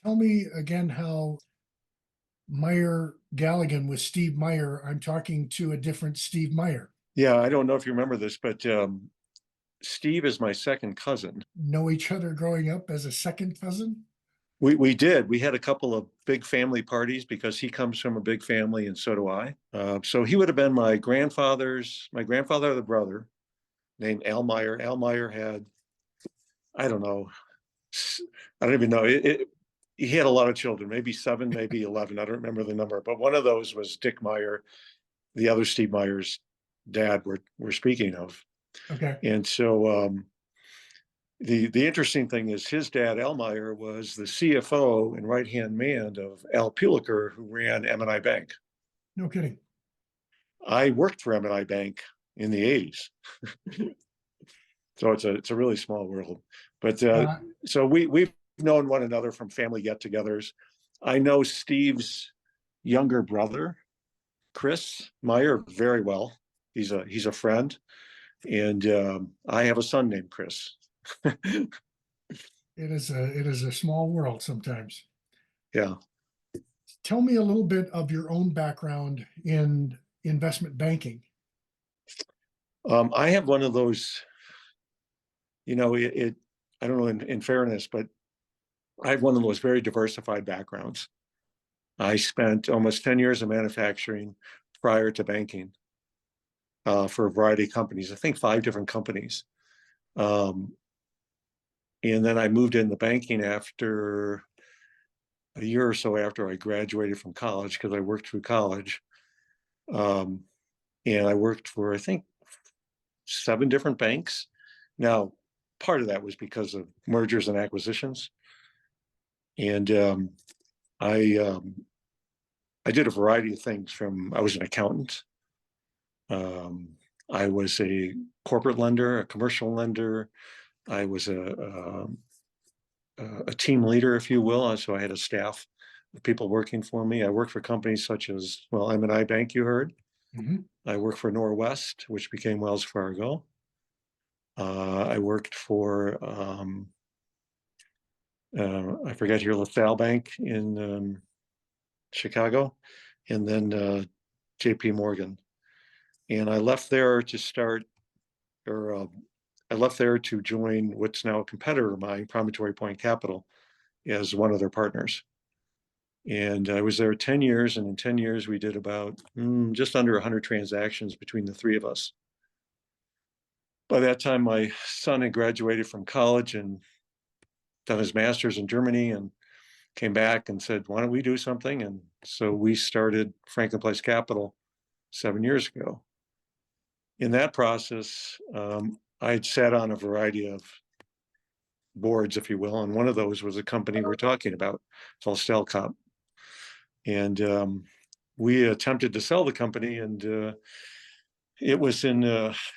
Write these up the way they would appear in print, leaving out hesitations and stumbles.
Tell me again how Meyer Galligan with Steve Meyer. I'm talking to a different Steve Meyer. Yeah, I don't know if you remember this, but Steve is my second cousin. Know each other growing up as a second cousin? We did. We had a couple of big family parties because he comes from a big family, and so do I. So he would have been my grandfather, the brother, named Al Meyer. Al Meyer had, I don't know, I don't even know. He had a lot of children, maybe seven, maybe 11. I don't remember the number, but one of those was Dick Meyer, the other Steve Meyer's dad we're speaking of. Okay. And so the interesting thing is his dad, Al Meyer, was the CFO and right-hand man of Al Puliker, who ran M&I Bank. No kidding. I worked for M&I Bank in the 80s. So it's a really small world. But Uh, so we've known one another from family get-togethers. I know Steve's younger brother, Chris Meyer, very well. He's a friend. And I have a son named Chris. it is a small world sometimes. Yeah. Tell me a little bit of your own background in investment banking. I have one of those, I don't know, in fairness, but I have one of those very diversified backgrounds. I spent almost 10 years in manufacturing prior to banking for a variety of companies, I think 5 different companies. Um, and then I moved into banking after a year or so after I graduated from college because I worked through college. Um, and I worked for, I think, 7 different banks. Now, part of that was because of mergers and acquisitions. And I I did a variety of things I was an accountant. Um, I was a corporate lender, a commercial lender. I was a team leader, if you will. So I had a staff of people working for me. I worked for companies such as, well, M&I Bank, you heard. Mhm. I worked for Norwest, which became Wells Fargo. I worked for, I forget here, LaSalle Bank in Chicago, and then JP Morgan. And I left there to start, or I left there to join what's now a competitor of mine, Promontory Point Capital, as one of their partners. And I was there 10 years, and in 10 years, we did about just under 100 transactions between the three of us. By that time, my son had graduated from college and done his master's in Germany and came back and said, why don't we do something? And so we started Franklin Place Capital 7 years ago. In that process, I had sat on a variety of boards, if you will, and one of those was a company we're talking about called Stelcop. And we attempted to sell the company, and it was in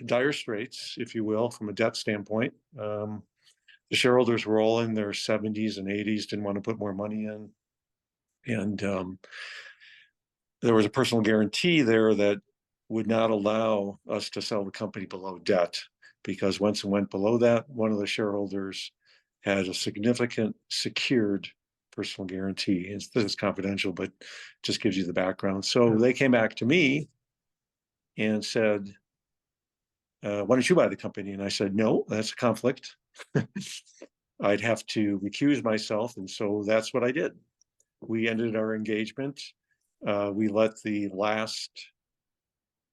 dire straits, if you will, from a debt standpoint. The shareholders were all in their 70s and 80s, didn't want to put more money in. And there was a personal guarantee there that would not allow us to sell the company below debt, because once it went below that, one of the shareholders had a significant secured personal guarantee. And this is confidential, but just gives you the background. So they came back to me and said, why don't you buy the company? And I said, no, that's a conflict. I'd have to recuse myself. And so that's what I did. We ended our engagement. We let the last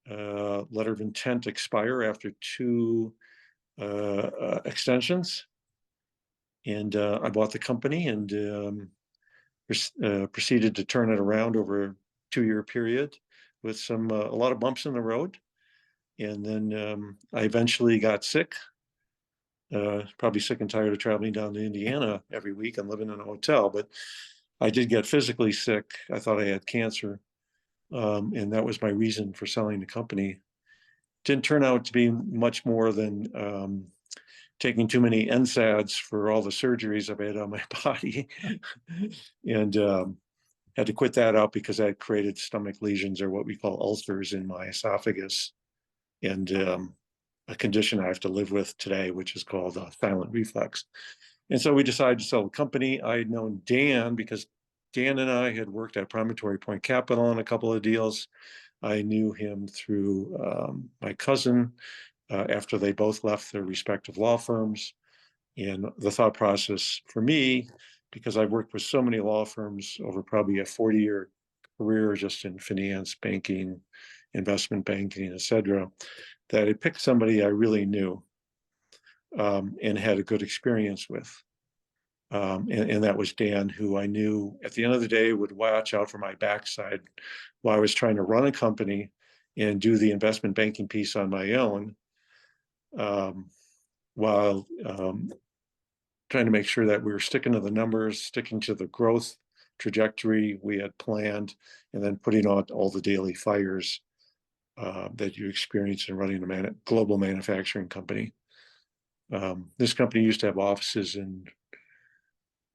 letter of intent expire after 2 extensions. And I bought the company and proceeded to turn it around over a 2-year period with a lot of bumps in the road. And then I eventually got sick, probably sick and tired of traveling down to Indiana every week and living in a hotel. But I did get physically sick. I thought I had cancer. And that was my reason for selling the company. Didn't turn out to be much more than taking too many NSAIDs for all the surgeries I've had on my body. And had to quit that out because that created stomach lesions, or what we call ulcers, in my esophagus. And a condition I have to live with today, which is called silent reflux. And so we decided to sell the company. I had known Dan because Dan and I had worked at Promontory Point Capital on a couple of deals. I knew him through my cousin after they both left their respective law firms. And the thought process for me, because I've worked with so many law firms over probably a 40-year career just in finance, banking, investment banking, et cetera, that I picked somebody I really knew and had a good experience with. And that was Dan, who I knew at the end of the day would watch out for my backside while I was trying to run a company and do the investment banking piece on my own, while trying to make sure that we were sticking to the numbers, sticking to the growth trajectory we had planned, and then putting out all the daily fires that you experience in running a global manufacturing company. This company used to have offices in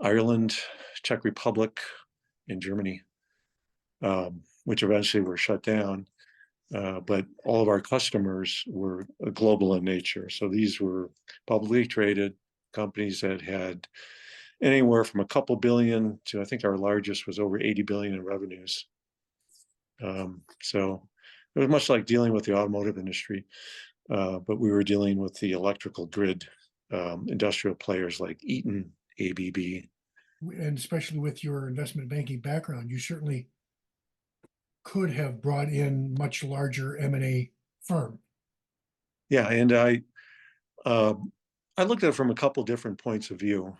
Ireland, Czech Republic, and Germany, which eventually were shut down. But all of our customers were global in nature. So these were publicly traded companies that had anywhere from a couple billion to, I think our largest was over 80 billion in revenues. So it was much like dealing with the automotive industry, but we were dealing with the electrical grid, industrial players like Eaton, ABB. And especially with your investment banking background, you certainly could have brought in much larger M&A firm. Yeah, and I looked at it from a couple different points of view.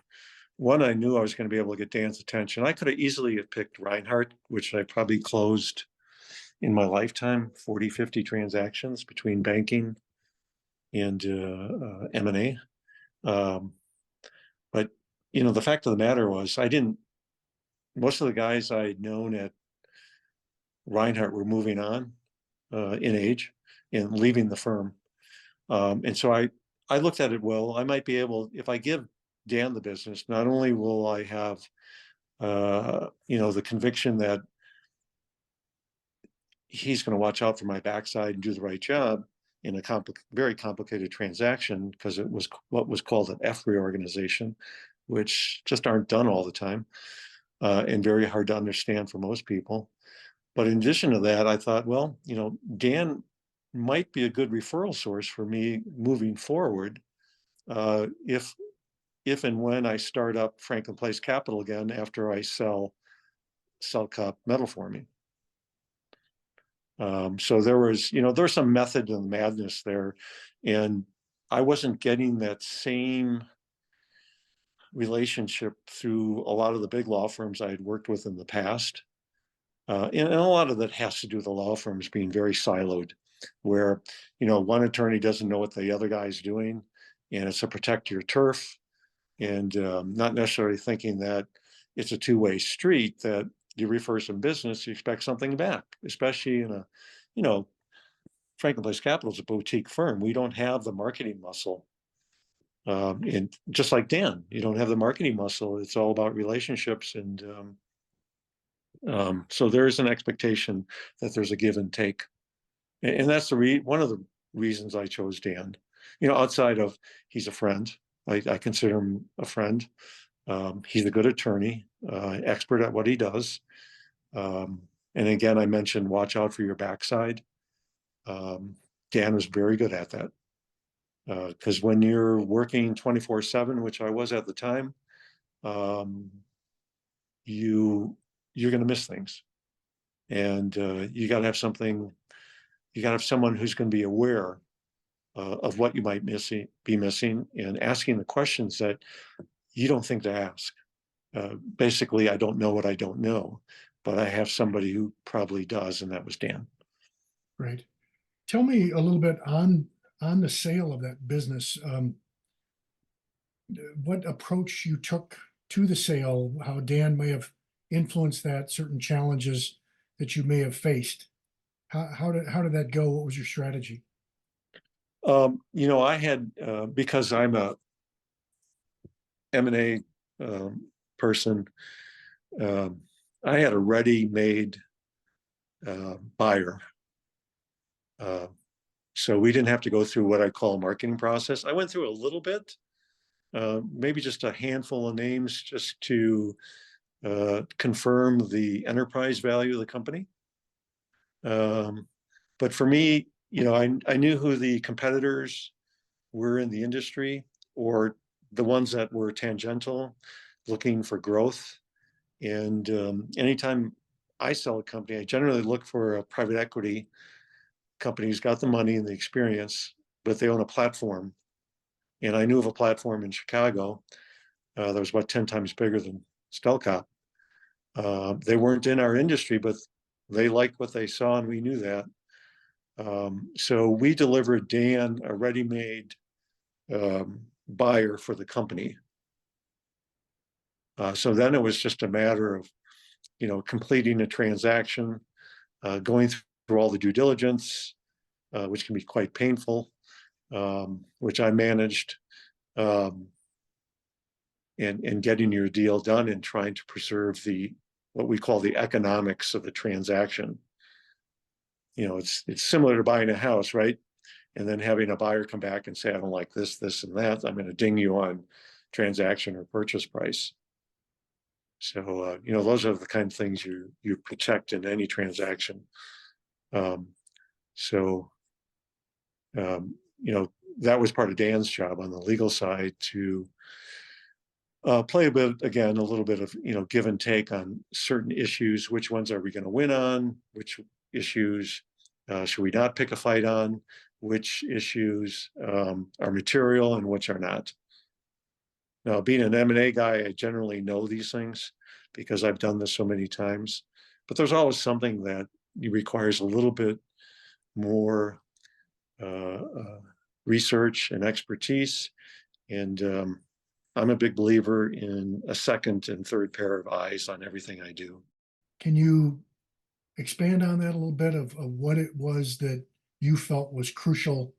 One, I knew I was going to be able to get Dan's attention. I could have easily have picked Reinhardt, which I probably closed in my lifetime, 40, 50 transactions between banking and M&A. But, the fact of the matter was most of the guys I'd known at Reinhardt were moving on in age and leaving the firm. And so I looked at it, well, I might be able, if I give Dan the business, not only will I have, the conviction that he's going to watch out for my backside and do the right job in a very complicated transaction, because it was what was called an F reorganization, which just aren't done all the time and very hard to understand for most people. But in addition to that, I thought, well, Dan might be a good referral source for me moving forward if and when I start up Franklin Place Capital again after I sell Cup Metal Forming. So there was some method and madness there, and I wasn't getting that same relationship through a lot of the big law firms I had worked with in the past. And a lot of that has to do with the law firms being very siloed, where, one attorney doesn't know what the other guy's doing, and it's a protect your turf, and not necessarily thinking that it's a two-way street, that you refer some business, you expect something back, especially in a, Franklin Place Capital is a boutique firm. We don't have the marketing muscle. And just like Dan, you don't have the marketing muscle. It's all about relationships. And so there is an expectation that there's a give and take. And that's one of the reasons I chose Dan. Outside of he's a friend, I consider him a friend. He's a good attorney, expert at what he does. And again, I mentioned watch out for your backside. Dan was very good at that. Because when you're working 24/7, which I was at the time, you're going to miss things. And you got to have someone who's going to be aware of what you might be missing, and asking the questions that you don't think to ask. Basically, I don't know what I don't know, but I have somebody who probably does, and that was Dan. Right. Tell me a little bit on the sale of that business. What approach you took to the sale, how Dan may have influenced that, certain challenges that you may have faced. How did that go? What was your strategy? I had, because I'm a M&A person, I had a ready-made buyer. So we didn't have to go through what I call a marketing process. I went through a little bit, maybe just a handful of names just to confirm the enterprise value of the company. But for me, I knew who the competitors were in the industry, or the ones that were tangential, looking for growth. And anytime I sell a company, I generally look for a private equity company who's got the money and the experience, but they own a platform. And I knew of a platform in Chicago that was about 10 times bigger than Stelcop. They weren't in our industry, but they liked what they saw, and we knew that. So we delivered Dan a ready-made buyer for the company. So then it was just a matter of, completing a transaction, going through all the due diligence, which can be quite painful, which I managed, and getting your deal done and trying to preserve what we call the economics of the transaction. It's similar to buying a house, right? And then having a buyer come back and say, I don't like this, this, and that. I'm going to ding you on transaction or purchase price. So, those are the kind of things you protect in any transaction. So, that was part of Dan's job on the legal side to play a little bit of, give and take on certain issues. Which ones are we going to win on? Which issues should we not pick a fight on? Which issues are material and which are not? Now, being an M&A guy, I generally know these things because I've done this so many times. But there's always something that requires a little bit more research and expertise. And I'm a big believer in a second and third pair of eyes on everything I do. Can you expand on that a little bit of what it was that you felt was crucial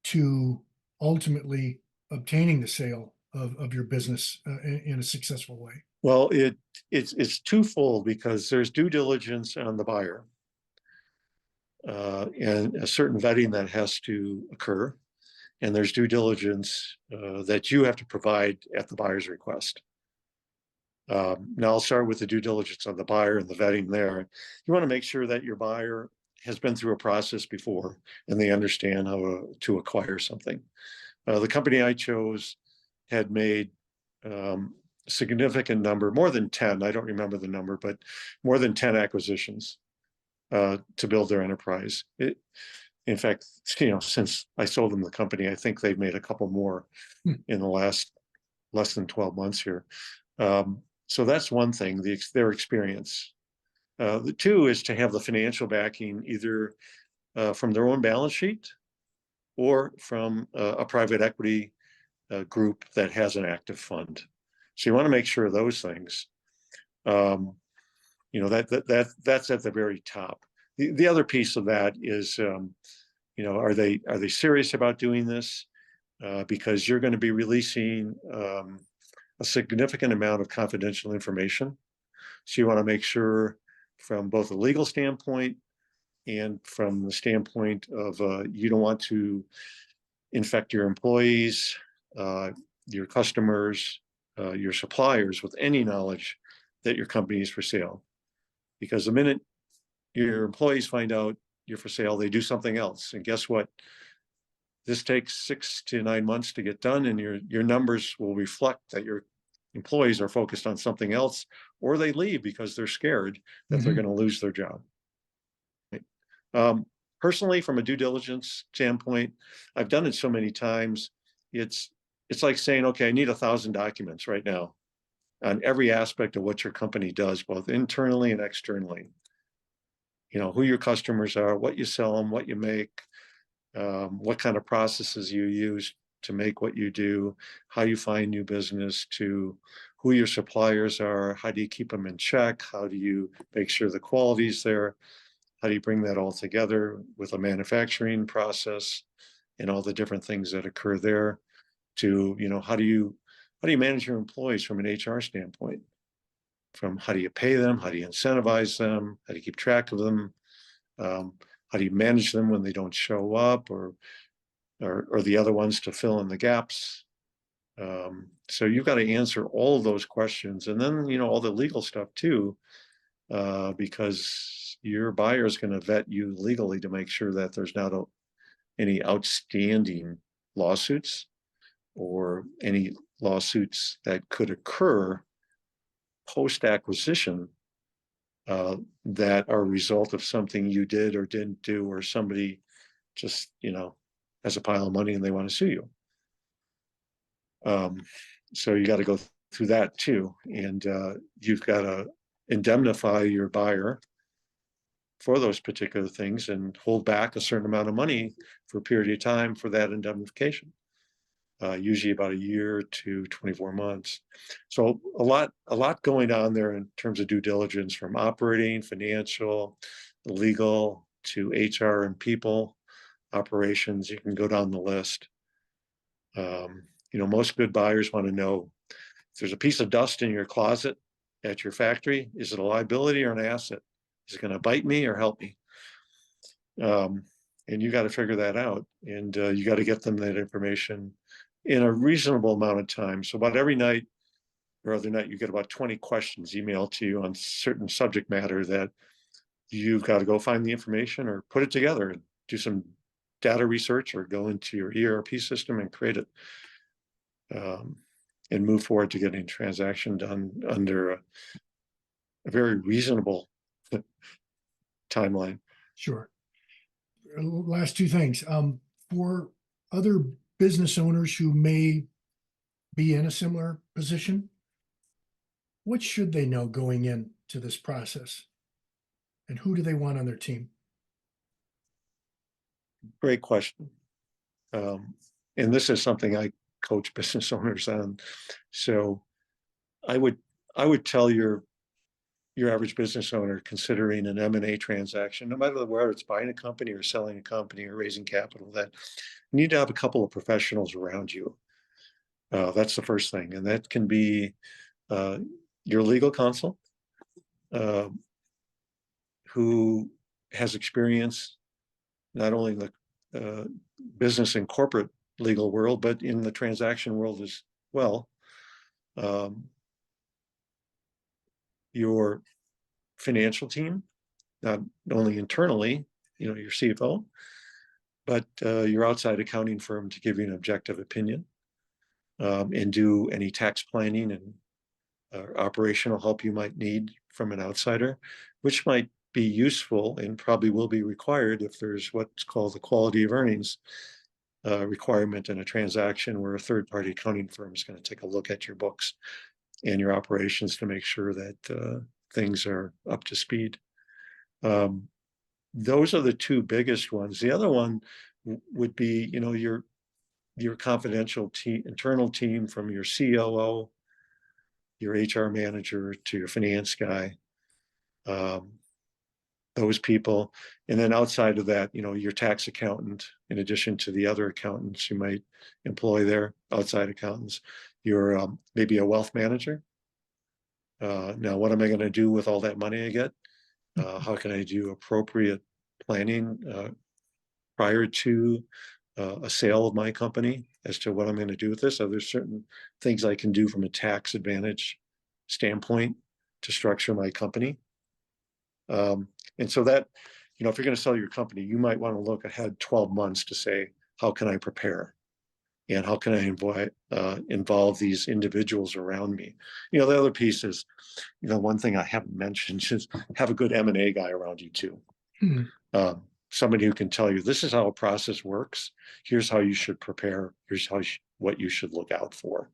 to ultimately obtaining the sale of your business in a successful way? Well, it's twofold, because there's due diligence on the buyer, and a certain vetting that has to occur. And there's due diligence that you have to provide at the buyer's request. Now I'll start with the due diligence on the buyer and the vetting there. You want to make sure that your buyer has been through a process before and they understand how to acquire something. The company I chose had made a significant number, more than 10, I don't remember the number, but more than 10 acquisitions to build their enterprise. In fact, since I sold them the company, I think they've made a couple more in the last less than 12 months here. So that's one thing, their experience. The two is to have the financial backing, either from their own balance sheet or from a private equity group that has an active fund. So you want to make sure of those things. That's at the very top. The other piece of that is, are they serious about doing this? Because you're going to be releasing a significant amount of confidential information. So you want to make sure, from both a legal standpoint and from the standpoint of you don't want to infect your employees, your customers, your suppliers with any knowledge that your company is for sale. Because the minute your employees find out you're for sale, they do something else. And guess what? This takes 6 to 9 months to get done, and your numbers will reflect that your employees are focused on something else, or they leave because they're scared that they're going to lose their job. Personally, from a due diligence standpoint, I've done it so many times. It's like saying, okay, I need 1,000 documents right now on every aspect of what your company does, both internally and externally. Who your customers are, what you sell them, what you make, what kind of processes you use to make what you do, how you find new business, to who your suppliers are, how do you keep them in check, how do you make sure the quality's there, how do you bring that all together with a manufacturing process and all the different things that occur there, to, how do you manage your employees from an HR standpoint? From how do you pay them, how do you incentivize them, how do you keep track of them, how do you manage them when they don't show up, or the other ones to fill in the gaps? So you've got to answer all of those questions, and then, all the legal stuff too, because your buyer is going to vet you legally to make sure that there's not any outstanding lawsuits or any lawsuits that could occur post-acquisition that are a result of something you did or didn't do, or somebody just, has a pile of money and they want to sue you. So you got to go through that too. And you've got to indemnify your buyer for those particular things and hold back a certain amount of money for a period of time for that indemnification. Usually about a year to 24 months. So a lot going on there in terms of due diligence, from operating, financial, legal, to HR and people, operations. You can go down the list. Most good buyers want to know, if there's a piece of dust in your closet at your factory, is it a liability or an asset? Is it going to bite me or help me? And you got to figure that out, and you got to get them that information in a reasonable amount of time. So about every night or other night, you get about 20 questions emailed to you on certain subject matter that you've got to go find the information or put it together and do some data research, or go into your ERP system and create it, and move forward to getting a transaction done under a very reasonable timeline. Sure. Last two things. For other business owners who may be in a similar position, what should they know going into this process? And who do they want on their team? Great question. And this is something I coach business owners on. So I would tell your average business owner considering an M&A transaction, no matter whether it's buying a company or selling a company or raising capital, that you need to have a couple of professionals around you. That's the first thing. And that can be your legal counsel, who has experience not only in the business and corporate legal world, but in the transaction world as well. Your financial team, not only internally, your CFO, but your outside accounting firm to give you an objective opinion, and do any tax planning and operational help you might need from an outsider, which might be useful and probably will be required if there's what's called the quality of earnings requirement in a transaction where a third-party accounting firm is going to take a look at your books and your operations to make sure that things are up to speed. Those are the two biggest ones. The other one would be, your confidential internal team, from your COO, your HR manager, to your finance guy, those people. And then outside of that, your tax accountant, in addition to the other accountants you might employ there, outside accountants, your maybe a wealth manager. Now, what am I going to do with all that money I get? How can I do appropriate planning prior to a sale of my company as to what I'm going to do with this? So there's certain things I can do from a tax advantage standpoint to structure my company. And so that, if you're going to sell your company, you might want to look ahead 12 months to say, how can I prepare? And how can I involve these individuals around me? The other piece is, one thing I haven't mentioned is have a good M&A guy around you too. Somebody who can tell you, this is how a process works. Here's how you should prepare. Here's what you should look out for.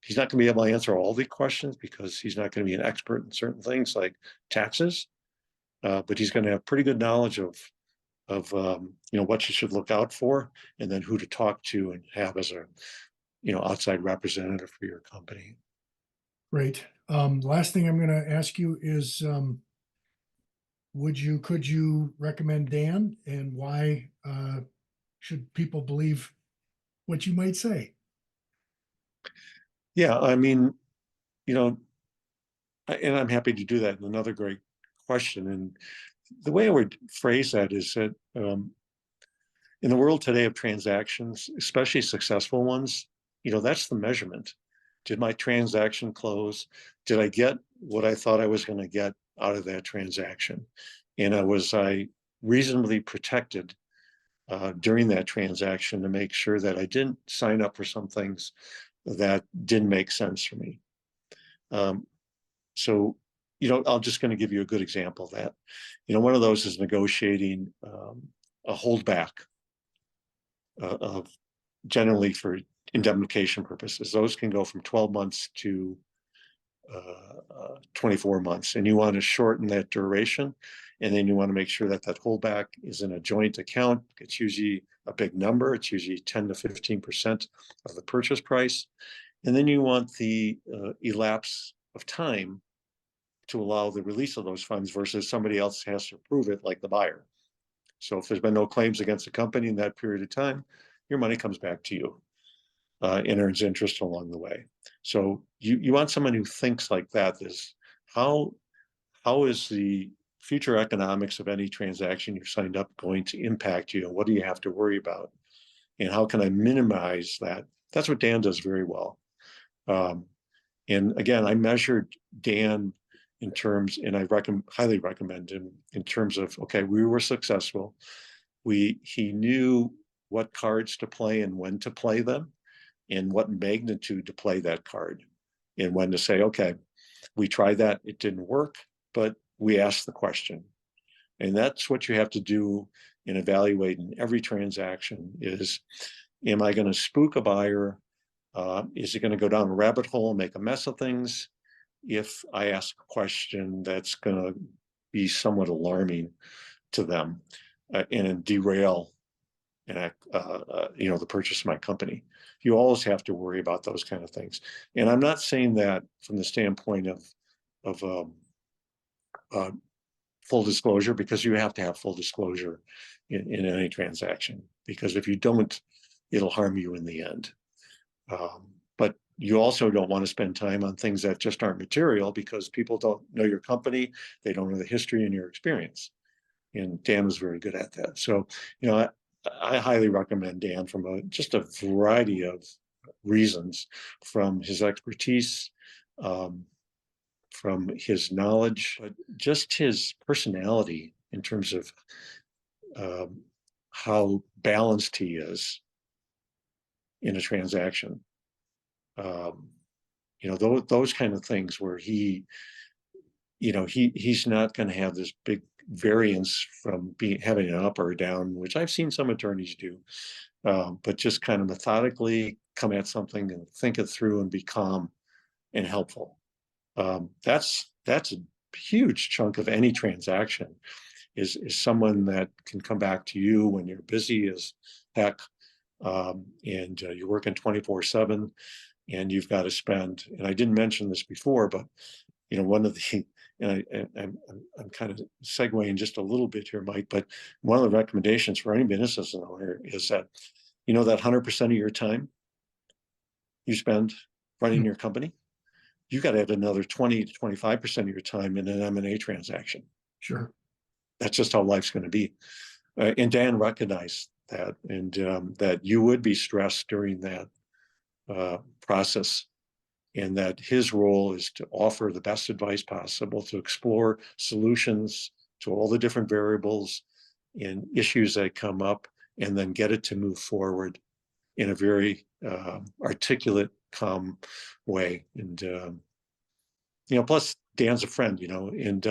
He's not going to be able to answer all the questions because he's not going to be an expert in certain things like taxes, but he's going to have pretty good knowledge of what you should look out for, and then who to talk to and have as a outside representative for your company. Great. Last thing I'm going to ask you is, could you recommend Dan, and why should people believe what you might say? Yeah, I mean, and I'm happy to do that. Another great question. And the way I would phrase that is that in the world today of transactions, especially successful ones, that's the measurement. Did my transaction close? Did I get what I thought I was going to get out of that transaction? And was I reasonably protected during that transaction to make sure that I didn't sign up for some things that didn't make sense for me? So, I'm just going to give you a good example of that. One of those is negotiating a holdback of generally for indemnification purposes. Those can go from 12 months to 24 months, and you want to shorten that duration. And then you want to make sure that that holdback is in a joint account. It's usually a big number. It's usually 10 to 15% of the purchase price. And then you want the elapse of time to allow the release of those funds versus somebody else has to approve it, like the buyer. So if there's been no claims against the company in that period of time, your money comes back to you and earns interest along the way. So you want someone who thinks like that. Is how is the future economics of any transaction you've signed up going to impact you, and what do you have to worry about, and how can I minimize that? That's what Dan does very well. And again, I measured Dan in terms, and I highly recommend him in terms of, okay, we were successful. He knew what cards to play and when to play them, and what magnitude to play that card, and when to say, okay, we tried that, it didn't work, but we asked the question. And that's what you have to do in evaluating every transaction is, am I going to spook a buyer? Is it going to go down a rabbit hole and make a mess of things if I ask a question that's going to be somewhat alarming to them and derail the purchase of my company? You always have to worry about those kind of things. And I'm not saying that from the standpoint of full disclosure, because you have to have full disclosure in any transaction, because if you don't, it'll harm you in the end. But you also don't want to spend time on things that just aren't material, because people don't know your company, they don't know the history and your experience. And Dan was very good at that. So, I highly recommend Dan from just a variety of reasons, from his expertise, from his knowledge, but just his personality in terms of how balanced he is in a transaction. Those kind of things where he's not going to have this big variance from having an up or a down, which I've seen some attorneys do, but just kind of methodically come at something and think it through and be calm and helpful. That's a huge chunk of any transaction, is someone that can come back to you when you're busy as heck, and you're working 24/7, and you've got to spend. And I didn't mention this before, but one of the, and I'm kind of segueing just a little bit here, Mike, but one of the recommendations for any business owner is that, that 100% of your time you spend running your company, you got to have another 20 to 25% of your time in an M&A transaction. Sure. That's just how life's going to be. And Dan recognized that, and that you would be stressed during that process, and that his role is to offer the best advice possible, to explore solutions to all the different variables and issues that come up, and then get it to move forward in a very articulate, calm way. And plus Dan's a friend, and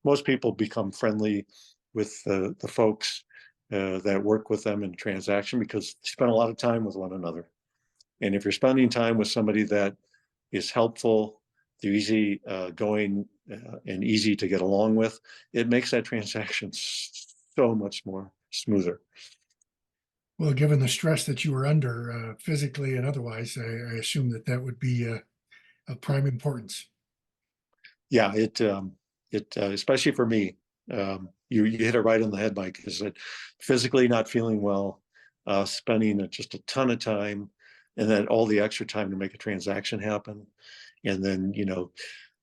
most people become friendly with the folks that work with them in a transaction because they spend a lot of time with one another. And if you're spending time with somebody that is helpful, they're easy going, and easy to get along with, it makes that transaction so much more smoother. Well, given the stress that you were under, physically and otherwise, I assume that would be of prime importance. Yeah, it especially for me, you hit it right on the head, Mike. Is that physically not feeling well, spending just a ton of time, and then all the extra time to make a transaction happen, and then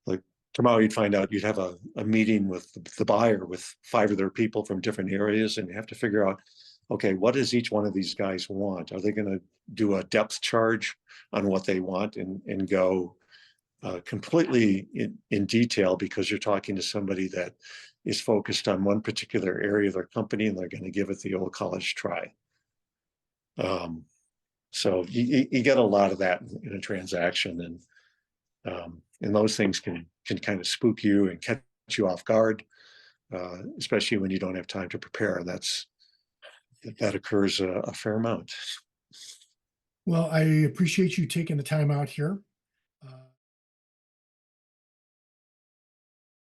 like tomorrow you'd find out you'd have a meeting with the buyer with 5 of their people from different areas, and you have to figure out, okay, what does each one of these guys want? Are they going to do a depth charge on what they want and go completely in detail, because you're talking to somebody that is focused on one particular area of their company and they're going to give it the old college try. So you get a lot of that in a transaction, and those things can kind of spook you and catch you off guard, especially when you don't have time to prepare. And that occurs a fair amount. Well, I appreciate you taking the time out here